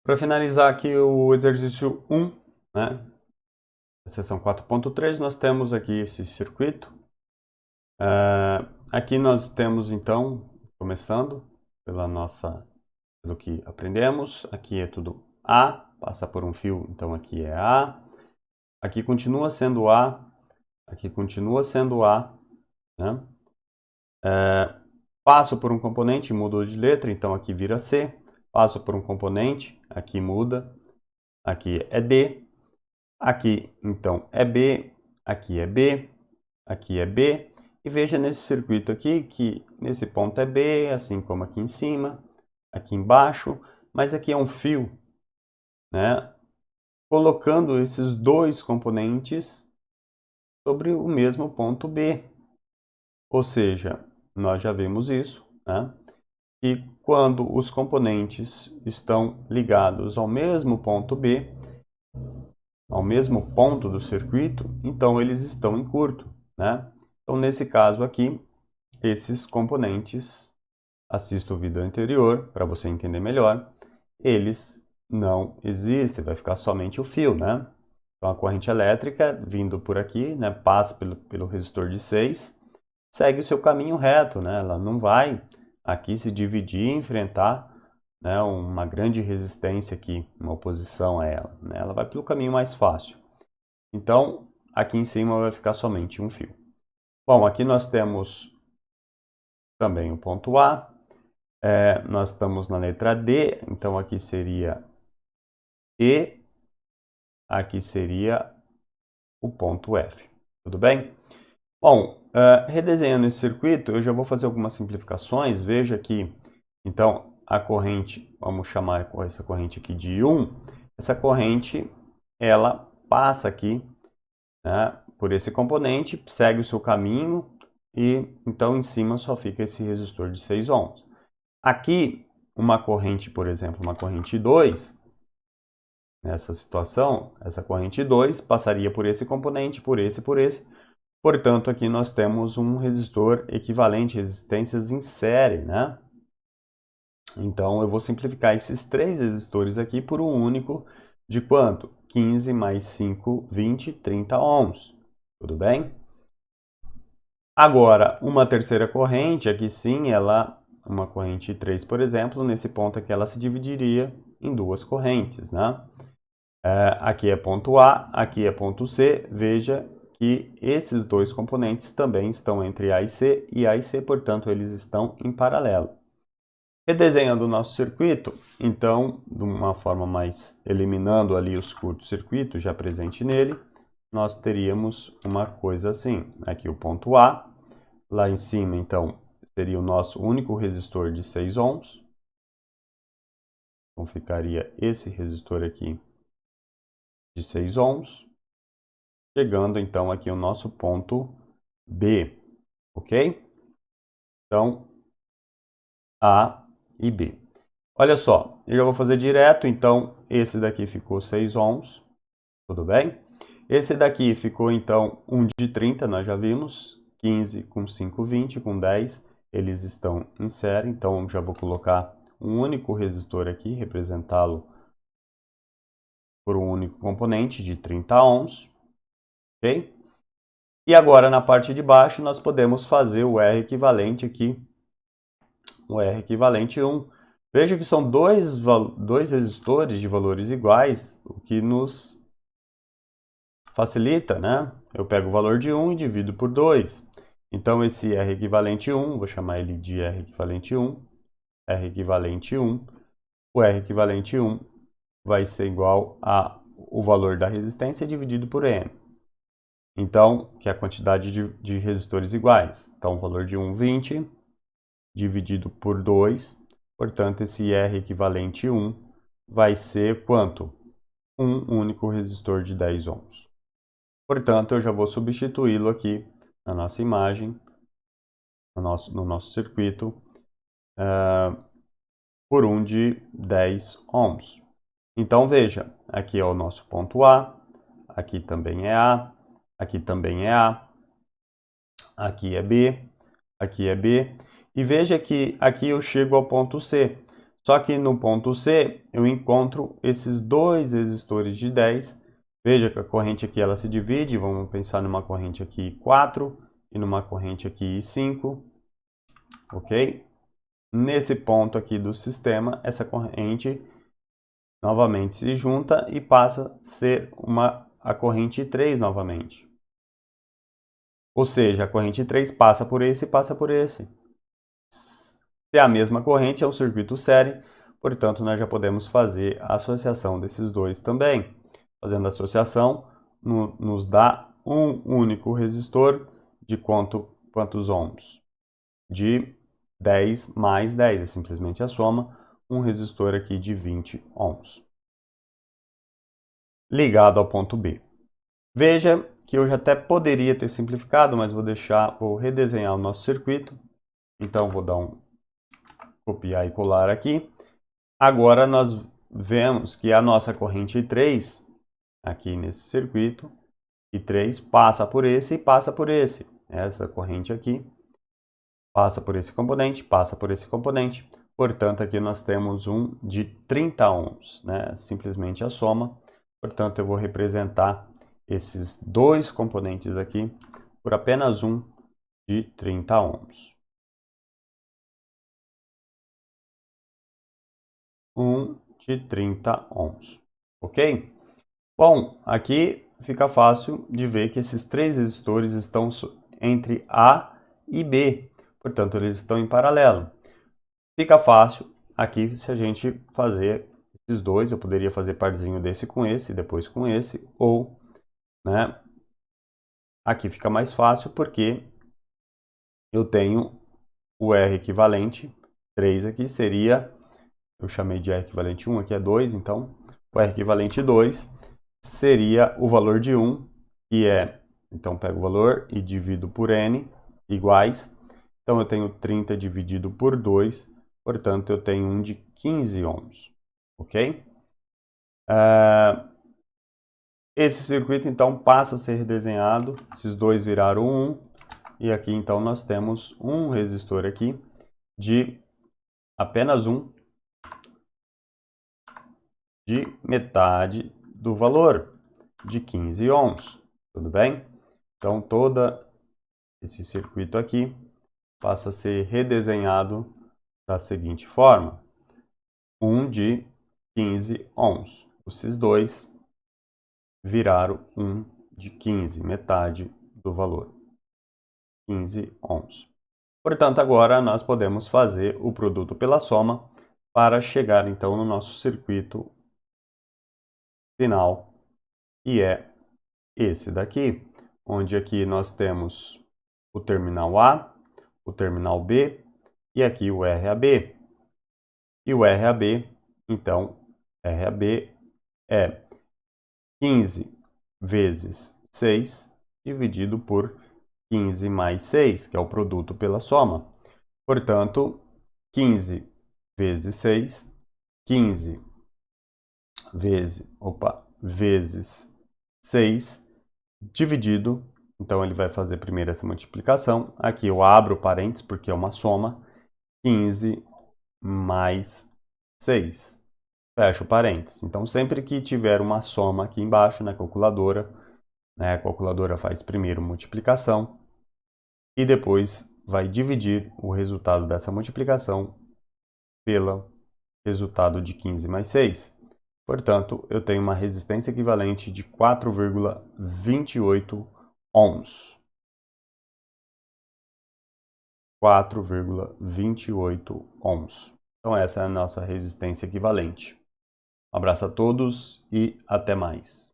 Para finalizar aqui o exercício 1, né, a seção 4.3, nós temos aqui esse circuito. Aqui nós temos então, começando pelo que aprendemos, aqui é tudo A, passa por um fio, então aqui é A. Aqui continua sendo A, aqui continua sendo A, né? Passo por um componente, mudou de letra, então aqui vira C. Passo por um componente, aqui muda, aqui é D. Aqui, então, é B, aqui é B, aqui é B. E veja nesse circuito aqui que nesse ponto é B, assim como aqui em cima, aqui embaixo, mas aqui é um fio, né? Colocando esses dois componentes sobre o mesmo ponto B. Ou seja, nós já vimos isso, né? E quando os componentes estão ligados ao mesmo ponto B, ao mesmo ponto do circuito, então eles estão em curto, né? Então, nesse caso aqui, esses componentes, assista o vídeo anterior para você entender melhor, eles não existem, vai ficar somente o fio, né? Então, a corrente elétrica vindo por aqui, né, passa pelo resistor de 6, segue o seu caminho reto, né? Ela não vai aqui se dividir e enfrentar, né, uma grande resistência aqui, uma oposição a ela, né? Ela vai pelo caminho mais fácil. Então, aqui em cima vai ficar somente um fio. Bom, aqui nós temos também o ponto A. Nós estamos na letra D, então aqui seria E, aqui seria o ponto F. Tudo bem? Bom, redesenhando esse circuito, eu já vou fazer algumas simplificações. Veja que, então, a corrente, vamos chamar essa corrente aqui de 1. Essa corrente, ela passa aqui, né, por esse componente, segue o seu caminho e então em cima só fica esse resistor de 6 ohms. Aqui, uma corrente, por exemplo, uma corrente 2, nessa situação, essa corrente 2 passaria por esse componente, por esse, por esse. Portanto, aqui nós temos um resistor equivalente, resistências em série, né? Então, eu vou simplificar esses três resistores aqui por um único de quanto? 15 mais 5, 20, 30 ohms. Tudo bem? Agora, uma terceira corrente, aqui sim, uma corrente 3, por exemplo, nesse ponto aqui ela se dividiria em duas correntes, né? Aqui é ponto A, aqui é ponto C. Veja que esses dois componentes também estão entre A e C, portanto, eles estão em paralelo. Redesenhando o nosso circuito, então, de uma forma mais eliminando ali os curtos-circuitos já presente nele, nós teríamos uma coisa assim. Aqui o ponto A, lá em cima, então, seria o nosso único resistor de 6 ohms. Então, ficaria esse resistor aqui de 6 ohms. Chegando, então, aqui o nosso ponto B, ok? Então, A e B. Olha só, eu já vou fazer direto, então, esse daqui ficou 6 ohms, tudo bem? Esse daqui ficou, então, 1 de 30, nós já vimos, 15 com 5, 20, com 10, eles estão em série, então já vou colocar um único resistor aqui, representá-lo por um único componente de 30 ohms, ok? E agora, na parte de baixo, nós podemos fazer o R equivalente aqui, o R equivalente 1. Veja que são dois resistores de valores iguais, o que nos facilita, né? Eu pego o valor de 1 e divido por 2. Então, esse R equivalente 1, vou chamar ele de R equivalente 1, R equivalente 1. O R equivalente 1 vai ser igual ao valor da resistência dividido por N. Então, que é a quantidade de resistores iguais. Então, o valor de 1, 20, dividido por 2. Portanto, esse R equivalente 1 vai ser quanto? Um único resistor de 10 ohms. Portanto, eu já vou substituí-lo aqui na nossa imagem, no nosso circuito, por um de 10 ohms. Então, veja, aqui é o nosso ponto A, aqui também é A, aqui também é A, aqui é B, aqui é B. E veja que aqui eu chego ao ponto C. Só que no ponto C, eu encontro esses dois resistores de 10. Veja que a corrente aqui ela se divide, vamos pensar numa corrente aqui 4 e numa corrente aqui 5, ok? Nesse ponto aqui do sistema, essa corrente novamente se junta e passa a ser a corrente 3 novamente. Ou seja, a corrente 3 passa por esse e passa por esse. Se é a mesma corrente, é um circuito série, portanto, nós já podemos fazer a associação desses dois também. Fazendo a associação, nos dá um único resistor de quantos ohms? De 10 mais 10, é simplesmente a soma, um resistor aqui de 20 ohms. Ligado ao ponto B. Veja que eu já até poderia ter simplificado, mas vou redesenhar o nosso circuito. Então, vou dar um copiar e colar aqui. Agora, nós vemos que a nossa corrente 3, aqui nesse circuito, I3 passa por esse e passa por esse. Essa corrente aqui passa por esse componente, passa por esse componente. Portanto, aqui nós temos um de 30 ohms, né? Simplesmente a soma. Portanto, eu vou representar esses dois componentes aqui por apenas um de 30 ohms. Um de 30 ohms, ok? Bom, aqui fica fácil de ver que esses três resistores estão entre A e B, portanto, eles estão em paralelo. Fica fácil aqui se a gente fazer esses dois, eu poderia fazer parzinho desse com esse, depois com esse, ou, né, aqui fica mais fácil porque eu tenho o R equivalente, 3 aqui seria, eu chamei de R equivalente 1, aqui é 2, então o R equivalente 2 seria o valor de 1, que é, então pego o valor e divido por N, iguais, então eu tenho 30 dividido por 2, portanto eu tenho um de 15 ohms, ok? Esse circuito então passa a ser redesenhado, esses dois viraram 1, e aqui então nós temos um resistor aqui de apenas um, de metade do valor, de 15 ohms, tudo bem? Então todo esse circuito aqui passa a ser redesenhado da seguinte forma, um de 15 ohms, esses dois viraram um de 15, metade do valor, 15 ohms. Portanto, agora nós podemos fazer o produto pela soma para chegar então no nosso circuito final, que é esse daqui, onde aqui nós temos o terminal A, o terminal B e aqui o RAB. E o RAB, então, RAB é 15 vezes 6 dividido por 15 mais 6, que é o produto pela soma. Portanto, 15 vezes 6, 15 vezes 6, dividido, então ele vai fazer primeiro essa multiplicação, aqui eu abro parênteses porque é uma soma, 15 mais 6, fecho parênteses. Então sempre que tiver uma soma aqui embaixo na calculadora, né, a calculadora faz primeiro multiplicação e depois vai dividir o resultado dessa multiplicação pelo resultado de 15 mais 6. Portanto, eu tenho uma resistência equivalente de 4,28 ohms. 4,28 ohms. Então essa é a nossa resistência equivalente. Um abraço a todos e até mais.